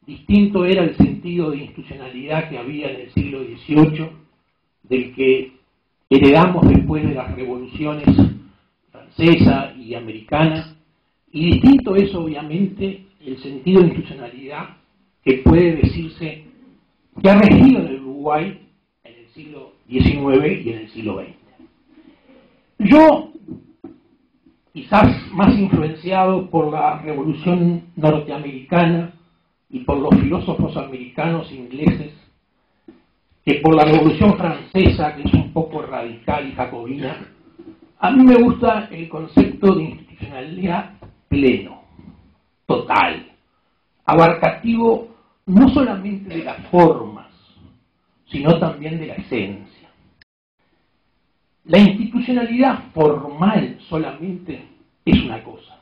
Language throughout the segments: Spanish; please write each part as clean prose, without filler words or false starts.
distinto era el sentido de institucionalidad que había en el siglo XVIII, del que heredamos después de las revoluciones francesa y americana, y distinto es obviamente el sentido de institucionalidad que puede decirse que ha regido en el Uruguay en el siglo XIX y en el siglo XX. Yo, quizás más influenciado por la Revolución norteamericana y por los filósofos americanos e ingleses, que por la Revolución Francesa, que es un poco radical y jacobina, a mí me gusta el concepto de institucionalidad pleno, total, abarcativo no solamente de las formas, sino también de la esencia. La institucionalidad formal solamente es una cosa.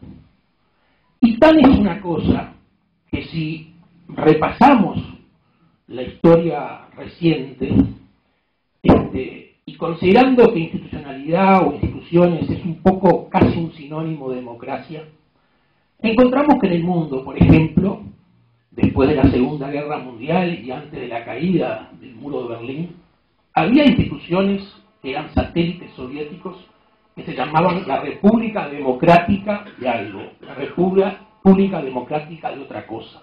Y tan es una cosa que si repasamos la historia reciente, y considerando que institucionalidad o instituciones es un poco casi un sinónimo de democracia, encontramos que en el mundo, por ejemplo, después de la Segunda Guerra Mundial y antes de la caída del muro de Berlín, había instituciones que eran satélites soviéticos que se llamaban la República Democrática de algo, la República Democrática de otra cosa.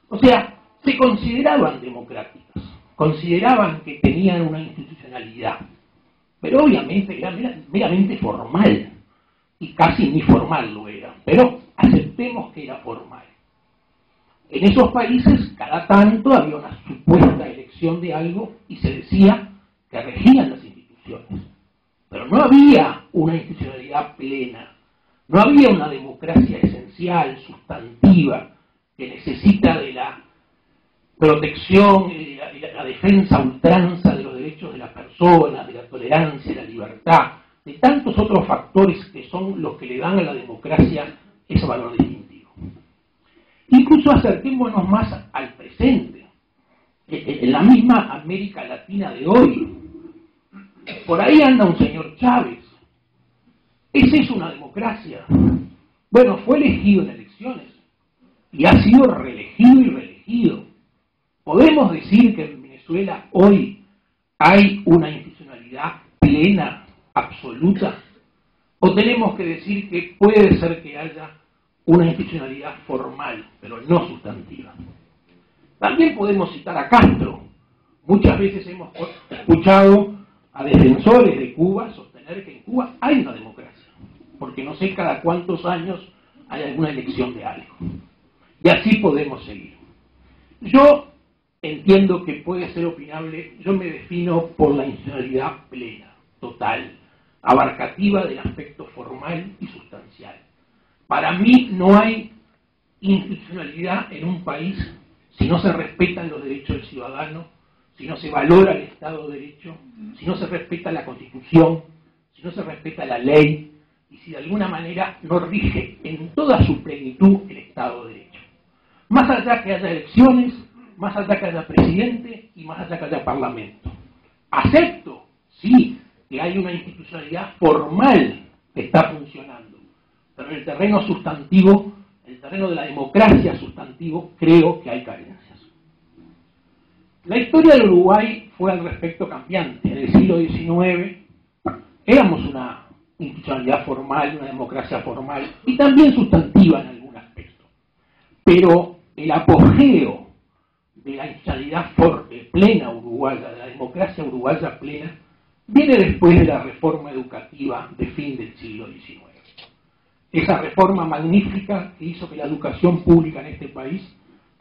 O sea, se consideraban democráticas, consideraban que tenían una institucionalidad, pero obviamente era meramente formal, y casi ni formal lo era, pero aceptemos que era formal. En esos países, cada tanto había una supuesta elección de algo y se decía que regían las instituciones. Pero no había una institucionalidad plena, no había una democracia esencial, sustantiva, que necesita de la protección y la defensa a ultranza de los derechos de las personas, de la tolerancia, de la libertad, de tantos otros factores que son los que le dan a la democracia ese valor distintivo. Incluso acerquémonos más al presente. En la misma América Latina de hoy, por ahí anda un señor Chávez. ¿Esa es una democracia? Bueno, fue elegido en elecciones y ha sido reelegido y reelegido. ¿Podemos decir que en Venezuela hoy hay una institucionalidad plena, absoluta? ¿O tenemos que decir que puede ser que haya una institucionalidad formal, pero no sustantiva? También podemos citar a Castro. Muchas veces hemos escuchado a defensores de Cuba sostener que en Cuba hay una democracia, porque no sé cada cuántos años hay alguna elección de algo. Y así podemos seguir. Yo entiendo que puede ser opinable, yo me defino por la institucionalidad plena, total, abarcativa del aspecto formal y sustancial. Para mí no hay institucionalidad en un país si no se respetan los derechos del ciudadano, si no se valora el Estado de Derecho, si no se respeta la Constitución, si no se respeta la ley, y si de alguna manera no rige en toda su plenitud el Estado de Derecho. Más allá que haya elecciones, más allá que haya presidente y más allá que haya parlamento. Acepto, sí, que hay una institucionalidad formal que está funcionando, pero en el terreno sustantivo, en el terreno de la democracia sustantivo, creo que hay carencias. La historia del Uruguay fue al respecto cambiante. En el siglo XIX éramos una institucionalidad formal, una democracia formal y también sustantiva en algún aspecto. Pero el apogeo de la institucionalidad plena uruguaya, de la democracia uruguaya plena, viene después de la reforma educativa de fin del siglo XIX. Esa reforma magnífica que hizo que la educación pública en este país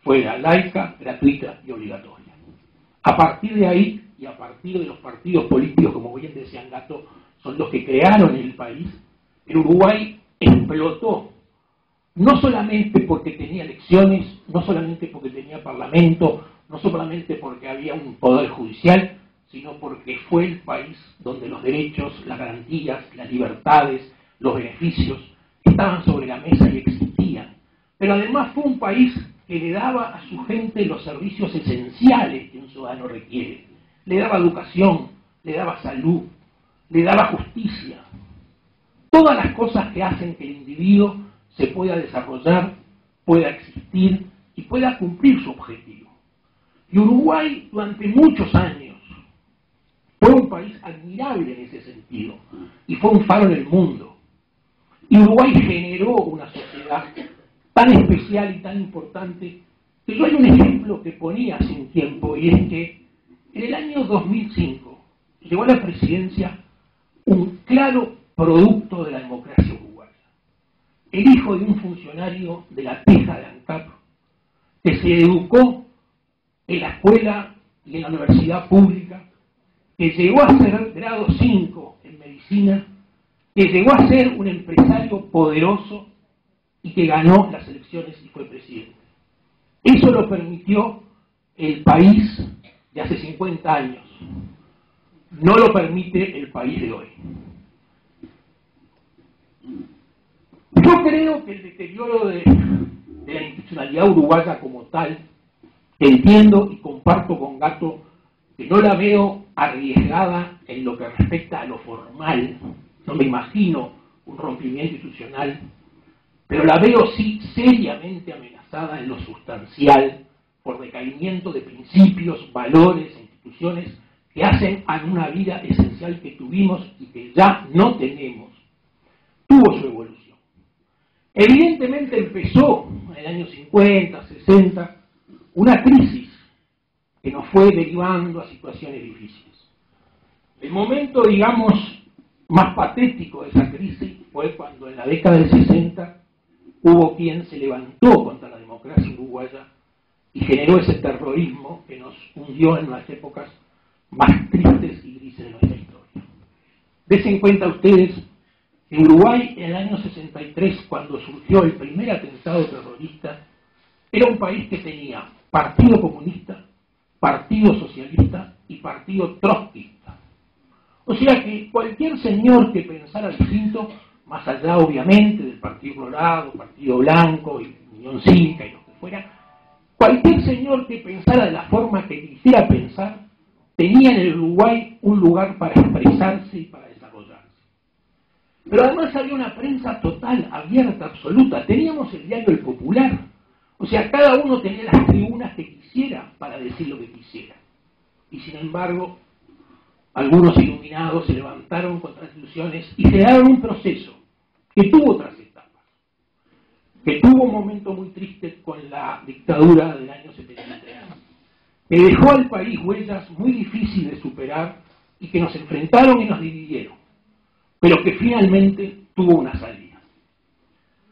fuera laica, gratuita y obligatoria. A partir de ahí, y a partir de los partidos políticos, como bien decía Gato, son los que crearon el país, el Uruguay explotó, no solamente porque tenía elecciones, no solamente porque tenía parlamento, no solamente porque había un poder judicial, sino porque fue el país donde los derechos, las garantías, las libertades, los beneficios estaban sobre la mesa y existían. Pero además fue un país que le daba a su gente los servicios esenciales que un ciudadano requiere. Le daba educación, le daba salud, le daba justicia. Todas las cosas que hacen que el individuo se pueda desarrollar, pueda existir y pueda cumplir su objetivo. Y Uruguay durante muchos años fue un país admirable en ese sentido y fue un faro en el mundo. Y Uruguay generó una sociedad tan especial y tan importante que yo hay un ejemplo que ponía hace un tiempo, y es que en el año 2005 llegó a la presidencia un claro producto de la democracia uruguaya. El hijo de un funcionario de la Teja de ANCAP, que se educó en la escuela y en la universidad pública, que llegó a ser grado 5 en medicina, que llegó a ser un empresario poderoso y que ganó las elecciones y fue presidente. Eso lo permitió el país de hace 50 años. No lo permite el país de hoy. Yo creo que el deterioro de la institucionalidad uruguaya como tal, entiendo y comparto con Gatto que no la veo arriesgada en lo que respecta a lo formal, no me imagino un rompimiento institucional, pero la veo sí seriamente amenazada en lo sustancial por decaimiento de principios, valores e instituciones que hacen a una vida esencial que tuvimos y que ya no tenemos. Tuvo su evolución. Evidentemente empezó en el año 50, 60, una crisis que nos fue derivando a situaciones difíciles. El momento, digamos, más patético de esa crisis fue cuando en la década del 60 hubo quien se levantó contra la democracia uruguaya y generó ese terrorismo que nos hundió en las épocas más tristes y grises de nuestra historia. Desen en cuenta ustedes que Uruguay en el año 63, cuando surgió el primer atentado terrorista, era un país que tenía Partido Comunista, Partido Socialista y Partido Trotskista. O sea que cualquier señor que pensara distinto, más allá obviamente del Partido Colorado, Partido Blanco y Unión Cívica y lo que fuera, cualquier señor que pensara de la forma que quisiera pensar, tenía en el Uruguay un lugar para expresarse y para desarrollarse. Pero además había una prensa total, abierta, absoluta. Teníamos el diario El Popular. O sea, cada uno tenía las tribunas que quisiera para decir lo que quisiera. Y sin embargo, algunos iluminados se levantaron contra las instituciones y generaron un proceso que tuvo otras etapas, que tuvo un momento muy triste con la dictadura del año 73, que dejó al país huellas muy difíciles de superar y que nos enfrentaron y nos dividieron, pero que finalmente tuvo una salida.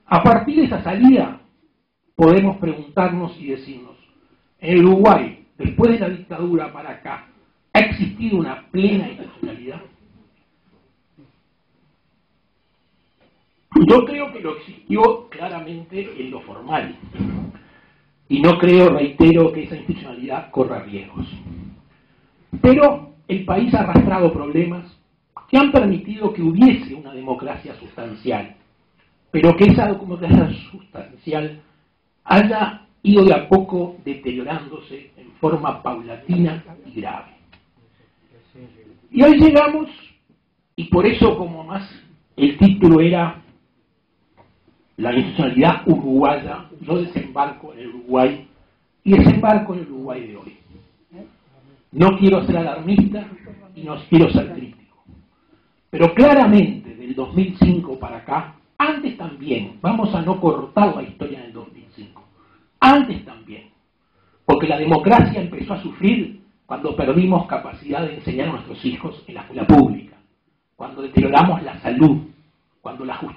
A partir de esa salida podemos preguntarnos y decirnos, en Uruguay, después de la dictadura para acá, ¿ha existido una plena institucionalidad? Yo creo que lo existió claramente en lo formal. Y no creo, reitero, que esa institucionalidad corra riesgos. Pero el país ha arrastrado problemas que han permitido que hubiese una democracia sustancial, pero que esa democracia sustancial haya ido de a poco deteriorándose en forma paulatina y grave. Y hoy llegamos, y por eso como más el título era la institucionalidad uruguaya, yo desembarco en el Uruguay y desembarco en el Uruguay de hoy. No quiero ser alarmista y no quiero ser crítico, pero claramente del 2005 para acá, antes también, vamos a no cortar la historia del 2005, antes también, porque la democracia empezó a sufrir cuando perdimos capacidad de enseñar a nuestros hijos en la escuela pública, cuando deterioramos la salud, cuando la justicia